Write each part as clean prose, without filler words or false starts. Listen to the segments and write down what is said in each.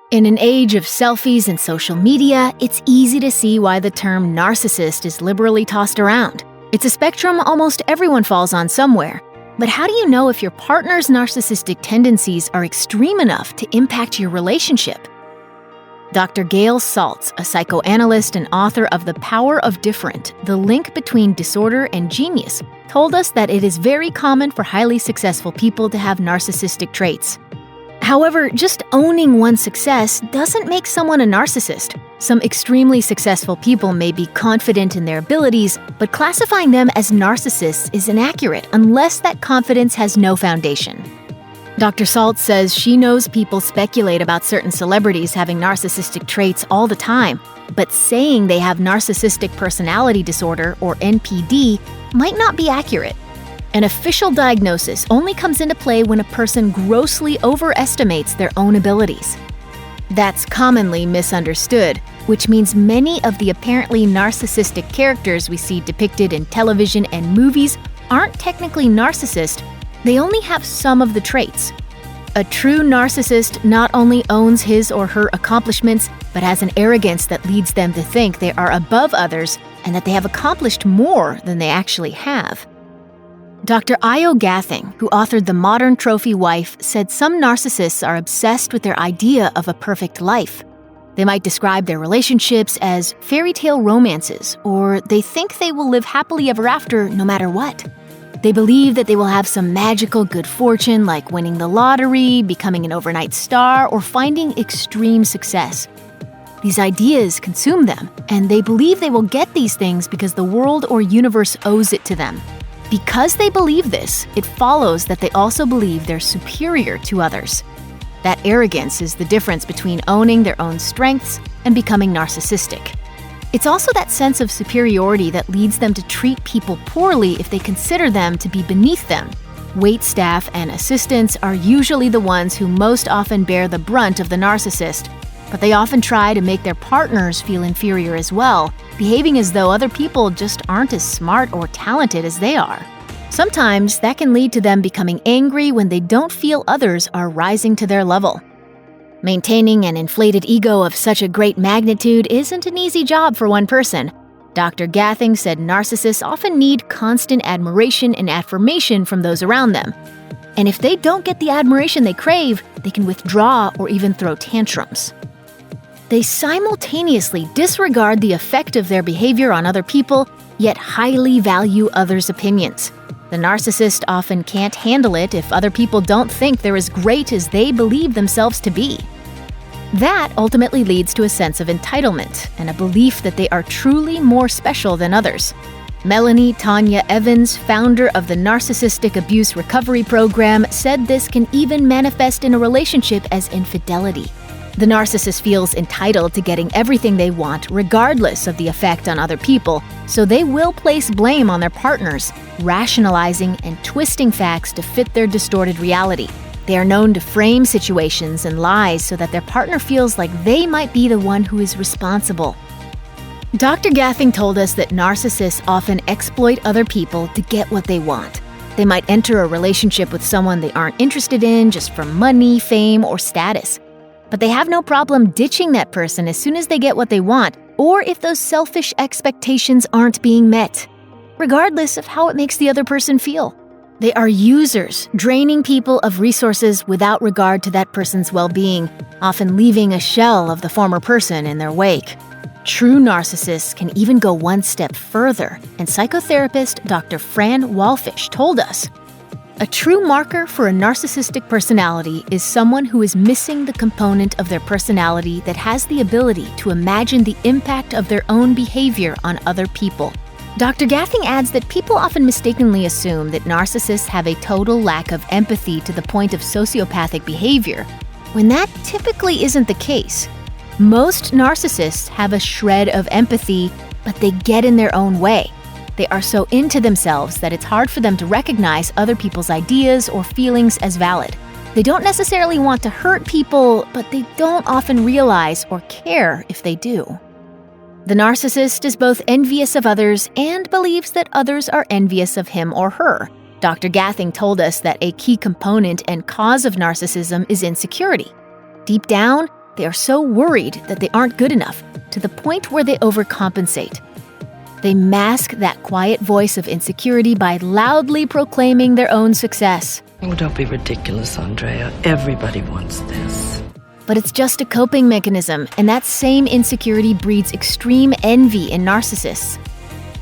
In an age of selfies and social media, it's easy to see why the term narcissist is liberally tossed around. It's a spectrum almost everyone falls on somewhere. But how do you know if your partner's narcissistic tendencies are extreme enough to impact your relationship? Dr. Gail Saltz, a psychoanalyst and author of The Power of Different, The Link Between Disorder and Genius, told us that it is very common for highly successful people to have narcissistic traits. However, just owning one's success doesn't make someone a narcissist. Some extremely successful people may be confident in their abilities, but classifying them as narcissists is inaccurate unless that confidence has no foundation. Dr. Saltz says she knows people speculate about certain celebrities having narcissistic traits all the time, but saying they have narcissistic personality disorder, or NPD, might not be accurate. An official diagnosis only comes into play when a person grossly overestimates their own abilities. That's commonly misunderstood, which means many of the apparently narcissistic characters we see depicted in television and movies aren't technically narcissist, they only have some of the traits. A true narcissist not only owns his or her accomplishments, but has an arrogance that leads them to think they are above others and that they have accomplished more than they actually have. Dr. Io Gathing, who authored The Modern Trophy Wife, said some narcissists are obsessed with their idea of a perfect life. They might describe their relationships as fairy tale romances, or they think they will live happily ever after no matter what. They believe that they will have some magical good fortune like winning the lottery, becoming an overnight star, or finding extreme success. These ideas consume them, and they believe they will get these things because the world or universe owes it to them. Because they believe this, it follows that they also believe they're superior to others. That arrogance is the difference between owning their own strengths and becoming narcissistic. It's also that sense of superiority that leads them to treat people poorly if they consider them to be beneath them. Wait staff and assistants are usually the ones who most often bear the brunt of the narcissist, but they often try to make their partners feel inferior as well, behaving as though other people just aren't as smart or talented as they are. Sometimes that can lead to them becoming angry when they don't feel others are rising to their level. Maintaining an inflated ego of such a great magnitude isn't an easy job for one person. Dr. Gathing said narcissists often need constant admiration and affirmation from those around them. And if they don't get the admiration they crave, they can withdraw or even throw tantrums. They simultaneously disregard the effect of their behavior on other people, yet highly value others' opinions. The narcissist often can't handle it if other people don't think they're as great as they believe themselves to be. That ultimately leads to a sense of entitlement and a belief that they are truly more special than others. Melanie Tanya Evans, founder of the Narcissistic Abuse Recovery Program, said this can even manifest in a relationship as infidelity. The narcissist feels entitled to getting everything they want regardless of the effect on other people, so they will place blame on their partners, rationalizing and twisting facts to fit their distorted reality. They are known to frame situations and lies so that their partner feels like they might be the one who is responsible. Dr. Gathing told us that narcissists often exploit other people to get what they want. They might enter a relationship with someone they aren't interested in just for money, fame, or status. But they have no problem ditching that person as soon as they get what they want, or if those selfish expectations aren't being met, regardless of how it makes the other person feel. They are users, draining people of resources without regard to that person's well-being, often leaving a shell of the former person in their wake. True narcissists can even go one step further, and psychotherapist Dr. Fran Walfish told us, a true marker for a narcissistic personality is someone who is missing the component of their personality that has the ability to imagine the impact of their own behavior on other people. Dr. Gathing adds that people often mistakenly assume that narcissists have a total lack of empathy to the point of sociopathic behavior, when that typically isn't the case. Most narcissists have a shred of empathy, but they get in their own way. They are so into themselves that it's hard for them to recognize other people's ideas or feelings as valid. They don't necessarily want to hurt people, but they don't often realize or care if they do. The narcissist is both envious of others and believes that others are envious of him or her. Dr. Gathing told us that a key component and cause of narcissism is insecurity. Deep down, They are so worried that they aren't good enough, to the point where they overcompensate. They mask that quiet voice of insecurity by loudly proclaiming their own success. Oh, don't be ridiculous, Andrea. Everybody wants this. But it's just a coping mechanism, and that same insecurity breeds extreme envy in narcissists.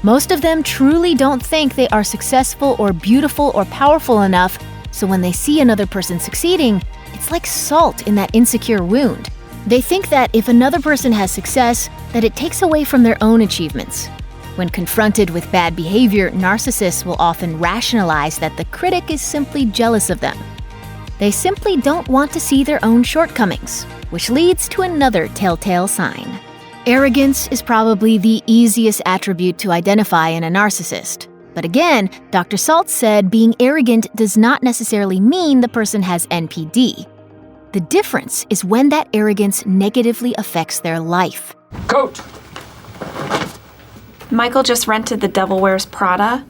Most of them truly don't think they are successful or beautiful or powerful enough, so when they see another person succeeding, it's like salt in that insecure wound. They think that if another person has success, that it takes away from their own achievements. When confronted with bad behavior, narcissists will often rationalize that the critic is simply jealous of them. They simply don't want to see their own shortcomings, which leads to another telltale sign. Arrogance is probably the easiest attribute to identify in a narcissist. But again, Dr. Salt said being arrogant does not necessarily mean the person has NPD. The difference is when that arrogance negatively affects their life. Coat! Michael just rented The Devil Wears Prada.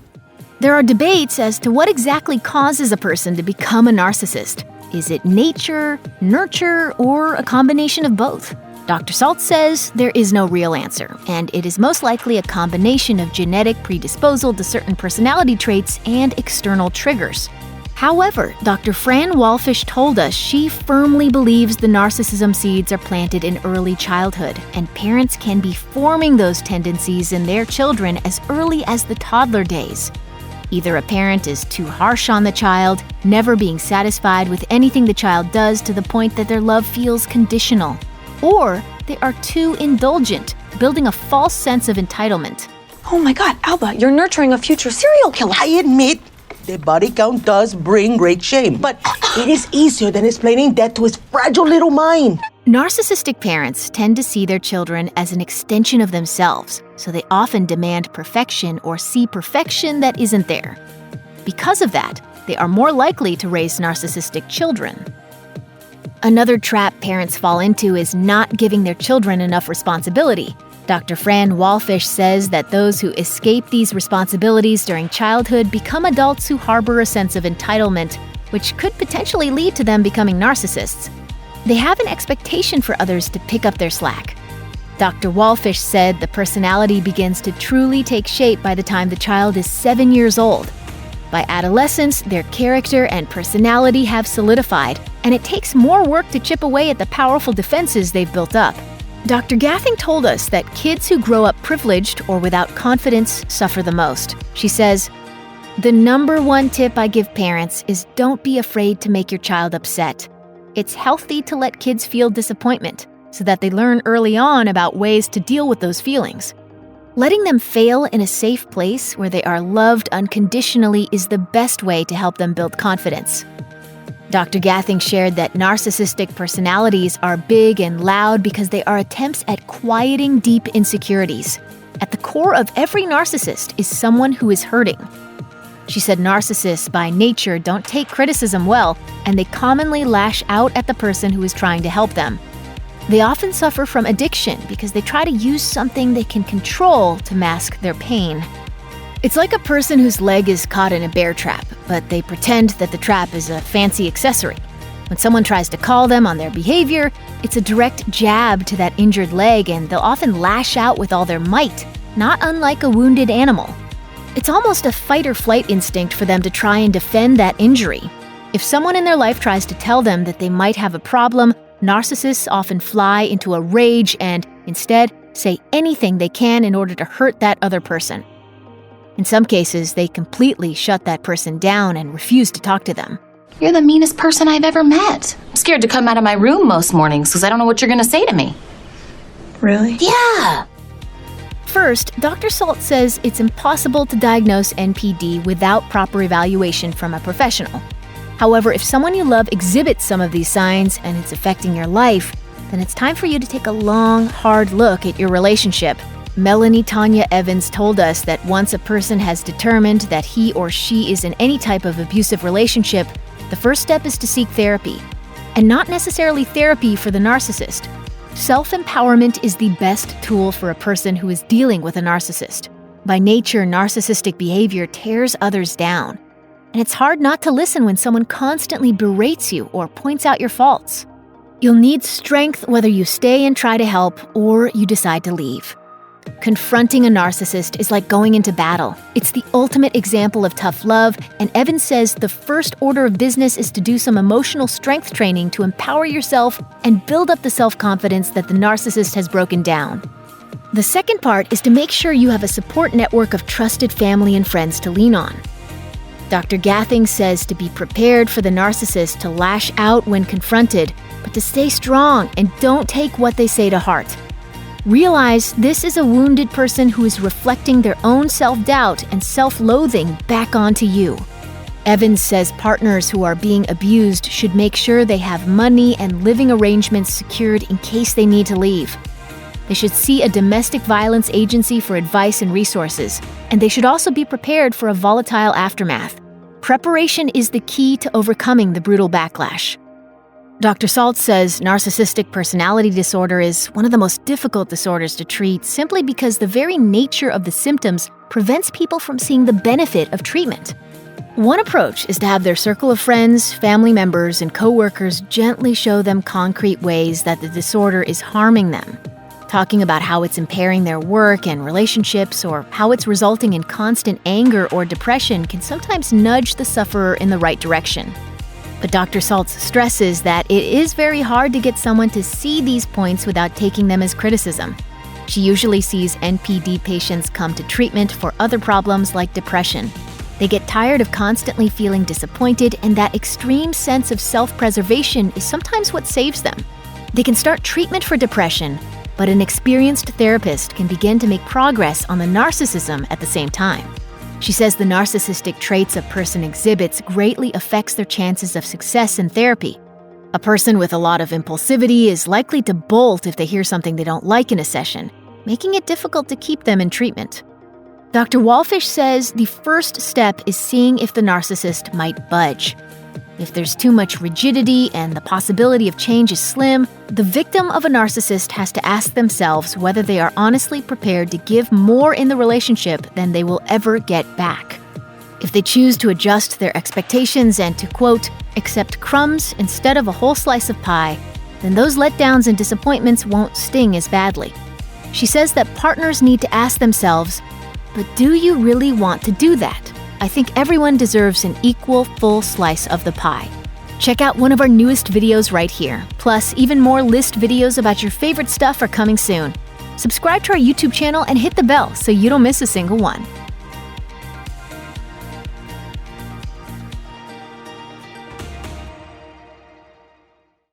There are debates as to what exactly causes a person to become a narcissist. Is it nature, nurture, or a combination of both? Dr. Salt says there is no real answer, and it is most likely a combination of genetic predisposal to certain personality traits and external triggers. However, Dr. Fran Walfish told us she firmly believes the narcissism seeds are planted in early childhood, and parents can be forming those tendencies in their children as early as the toddler days. Either a parent is too harsh on the child, never being satisfied with anything the child does to the point that their love feels conditional, or they are too indulgent, building a false sense of entitlement. Oh my God, Alba, you're nurturing a future serial killer. I admit, the body count does bring great shame, but it is easier than explaining that to his fragile little mind. Narcissistic parents tend to see their children as an extension of themselves, so they often demand perfection or see perfection that isn't there. Because of that, they are more likely to raise narcissistic children. Another trap parents fall into is not giving their children enough responsibility. Dr. Fran Walfish says that those who escape these responsibilities during childhood become adults who harbor a sense of entitlement, which could potentially lead to them becoming narcissists. They have an expectation for others to pick up their slack. Dr. Walfish said the personality begins to truly take shape by the time the child is 7 years old. By adolescence, their character and personality have solidified, and it takes more work to chip away at the powerful defenses they've built up. Dr. Gathing told us that kids who grow up privileged or without confidence suffer the most. She says, "The number one tip I give parents is don't be afraid to make your child upset. It's healthy to let kids feel disappointment so that they learn early on about ways to deal with those feelings. Letting them fail in a safe place where they are loved unconditionally is the best way to help them build confidence." Dr. Gathing shared that narcissistic personalities are big and loud because they are attempts at quieting deep insecurities. At the core of every narcissist is someone who is hurting. She said narcissists by nature don't take criticism well, and they commonly lash out at the person who is trying to help them. They often suffer from addiction because they try to use something they can control to mask their pain. It's like a person whose leg is caught in a bear trap, but they pretend that the trap is a fancy accessory. When someone tries to call them on their behavior, it's a direct jab to that injured leg, and they'll often lash out with all their might, not unlike a wounded animal. It's almost a fight-or-flight instinct for them to try and defend that injury. If someone in their life tries to tell them that they might have a problem, narcissists often fly into a rage and, instead, say anything they can in order to hurt that other person. In some cases, they completely shut that person down and refuse to talk to them. You're the meanest person I've ever met. I'm scared to come out of my room most mornings because I don't know what you're going to say to me. Really? Yeah. First, Dr. Salt says it's impossible to diagnose NPD without proper evaluation from a professional. However, if someone you love exhibits some of these signs and it's affecting your life, then it's time for you to take a long, hard look at your relationship. Melanie Tanya Evans told us that once a person has determined that he or she is in any type of abusive relationship, the first step is to seek therapy. And not necessarily therapy for the narcissist. Self-empowerment is the best tool for a person who is dealing with a narcissist. By nature, narcissistic behavior tears others down. And it's hard not to listen when someone constantly berates you or points out your faults. You'll need strength whether you stay and try to help or you decide to leave. Confronting a narcissist is like going into battle. It's the ultimate example of tough love, and Evans says the first order of business is to do some emotional strength training to empower yourself and build up the self-confidence that the narcissist has broken down. The second part is to make sure you have a support network of trusted family and friends to lean on. Dr. Gathing says to be prepared for the narcissist to lash out when confronted, but to stay strong and don't take what they say to heart. Realize this is a wounded person who is reflecting their own self-doubt and self-loathing back onto you. Evans says partners who are being abused should make sure they have money and living arrangements secured in case they need to leave. They should see a domestic violence agency for advice and resources, and they should also be prepared for a volatile aftermath. Preparation is the key to overcoming the brutal backlash. Dr. Salt says narcissistic personality disorder is one of the most difficult disorders to treat simply because the very nature of the symptoms prevents people from seeing the benefit of treatment. One approach is to have their circle of friends, family members, and coworkers gently show them concrete ways that the disorder is harming them. Talking about how it's impairing their work and relationships or how it's resulting in constant anger or depression can sometimes nudge the sufferer in the right direction. But Dr. Saltz stresses that it is very hard to get someone to see these points without taking them as criticism. She usually sees NPD patients come to treatment for other problems like depression. They get tired of constantly feeling disappointed, and that extreme sense of self-preservation is sometimes what saves them. They can start treatment for depression, but an experienced therapist can begin to make progress on the narcissism at the same time. She says the narcissistic traits a person exhibits greatly affects their chances of success in therapy. A person with a lot of impulsivity is likely to bolt if they hear something they don't like in a session, making it difficult to keep them in treatment. Dr. Walfish says the first step is seeing if the narcissist might budge. If there's too much rigidity and the possibility of change is slim, the victim of a narcissist has to ask themselves whether they are honestly prepared to give more in the relationship than they will ever get back. If they choose to adjust their expectations and to, quote, accept crumbs instead of a whole slice of pie, then those letdowns and disappointments won't sting as badly. She says that partners need to ask themselves, but do you really want to do that? I think everyone deserves an equal, full slice of the pie. Check out one of our newest videos right here. Plus, even more list videos about your favorite stuff are coming soon. Subscribe to our YouTube channel and hit the bell so you don't miss a single one.